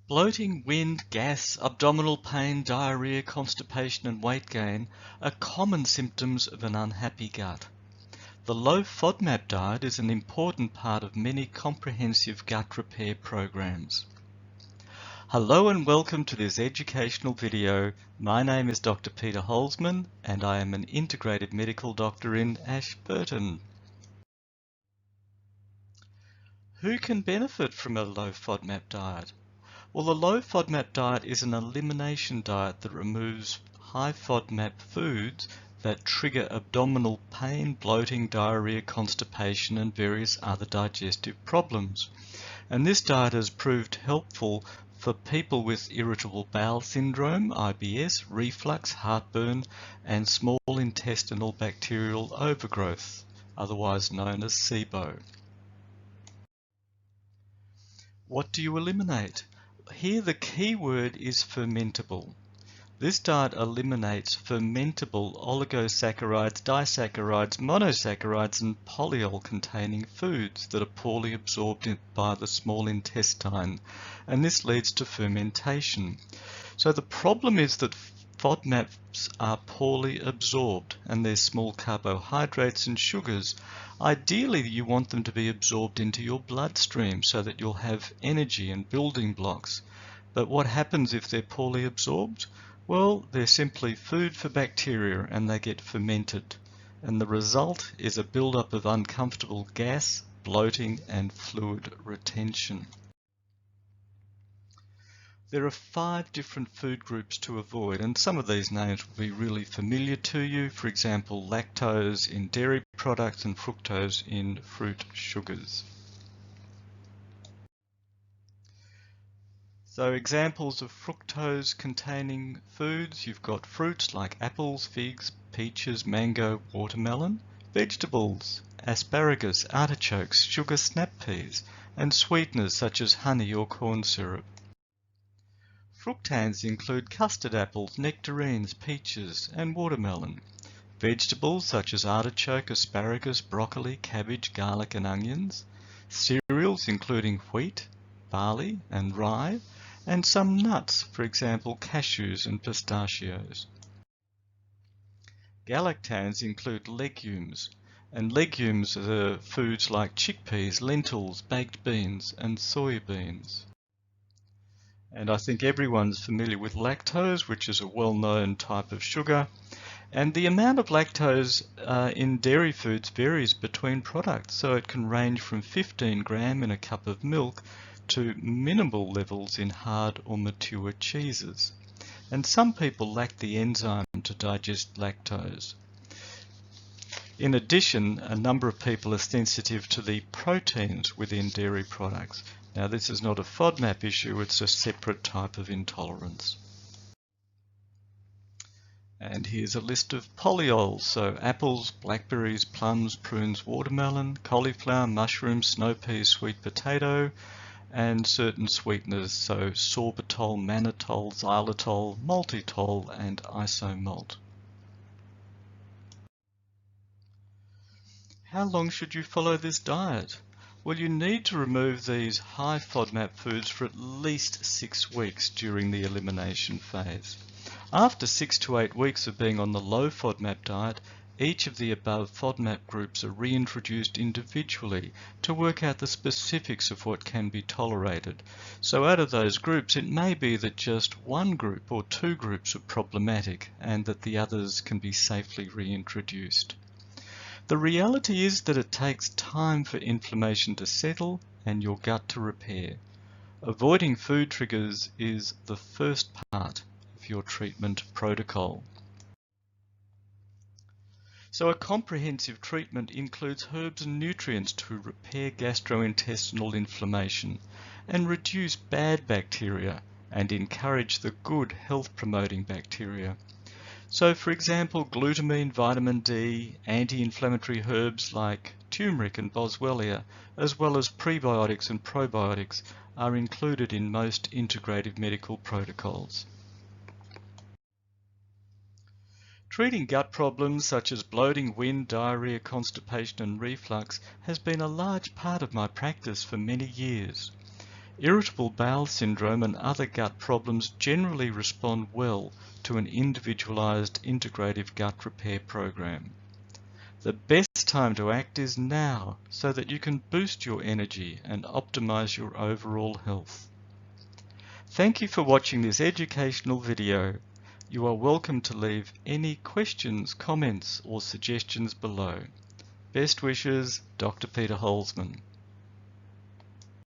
Bloating, wind, gas, abdominal pain, diarrhoea, constipation and weight gain are common symptoms of an unhappy gut. The low FODMAP diet is an important part of many comprehensive gut repair programs. Hello and welcome to this educational video. My name is Dr. Peter Holzman and I am an integrated medical doctor in Ashburton. Who can benefit from a low FODMAP diet? Well, the low FODMAP diet is an elimination diet that removes high FODMAP foods that trigger abdominal pain, bloating, diarrhea, constipation and various other digestive problems. And this diet has proved helpful for people with Irritable Bowel Syndrome, IBS, reflux, heartburn and Small Intestinal Bacterial Overgrowth, otherwise known as SIBO. What do you eliminate? Here the key word is fermentable. This diet eliminates fermentable oligosaccharides, disaccharides, monosaccharides and polyol-containing foods that are poorly absorbed by the small intestine, and this leads to fermentation. So the problem is that FODMAPs are poorly absorbed and they're small carbohydrates and sugars. Ideally, you want them to be absorbed into your bloodstream so that you'll have energy and building blocks. But what happens if they're poorly absorbed? Well, they're simply food for bacteria and they get fermented. And the result is a buildup of uncomfortable gas, bloating and fluid retention. There are 5 different food groups to avoid, and some of these names will be really familiar to you. For example, lactose in dairy products and fructose in fruit sugars. So examples of fructose containing foods, you've got fruits like apples, figs, peaches, mango, watermelon, vegetables, asparagus, artichokes, sugar snap peas, and sweeteners such as honey or corn syrup. Fructans include custard apples, nectarines, peaches, and watermelon. Vegetables such as artichoke, asparagus, broccoli, cabbage, garlic, and onions. Cereals including wheat, barley, and rye, and some nuts, for example, cashews and pistachios. Galactans include legumes, and legumes are foods like chickpeas, lentils, baked beans, and soybeans. And I think everyone's familiar with lactose, which is a well-known type of sugar. And the amount of lactose in dairy foods varies between products, so it can range from 15 grams in a cup of milk to minimal levels in hard or mature cheeses. And some people lack the enzyme to digest lactose. In addition, a number of people are sensitive to the proteins within dairy products. Now, this is not a FODMAP issue, it's a separate type of intolerance. And here's a list of polyols, so apples, blackberries, plums, prunes, watermelon, cauliflower, mushrooms, snow peas, sweet potato, and certain sweeteners, so sorbitol, mannitol, xylitol, maltitol, and isomalt. How long should you follow this diet? Well, you need to remove these high FODMAP foods for at least 6 weeks during the elimination phase. After 6 to 8 weeks of being on the low FODMAP diet, each of the above FODMAP groups are reintroduced individually to work out the specifics of what can be tolerated. So out of those groups, it may be that just one group or 2 groups are problematic and that the others can be safely reintroduced. The reality is that it takes time for inflammation to settle and your gut to repair. Avoiding food triggers is the first part of your treatment protocol. So a comprehensive treatment includes herbs and nutrients to repair gastrointestinal inflammation and reduce bad bacteria and encourage the good health-promoting bacteria. So, for example, glutamine, vitamin D, anti-inflammatory herbs like turmeric and boswellia, as well as prebiotics and probiotics, are included in most integrative medical protocols. Treating gut problems such as bloating, wind, diarrhoea, constipation and reflux has been a large part of my practice for many years. Irritable bowel syndrome and other gut problems generally respond well to an individualized integrative gut repair program. The best time to act is now, so that you can boost your energy and optimize your overall health. Thank you for watching this educational video. You are welcome to leave any questions, comments, or suggestions below. Best wishes, Dr. Peter Holzman.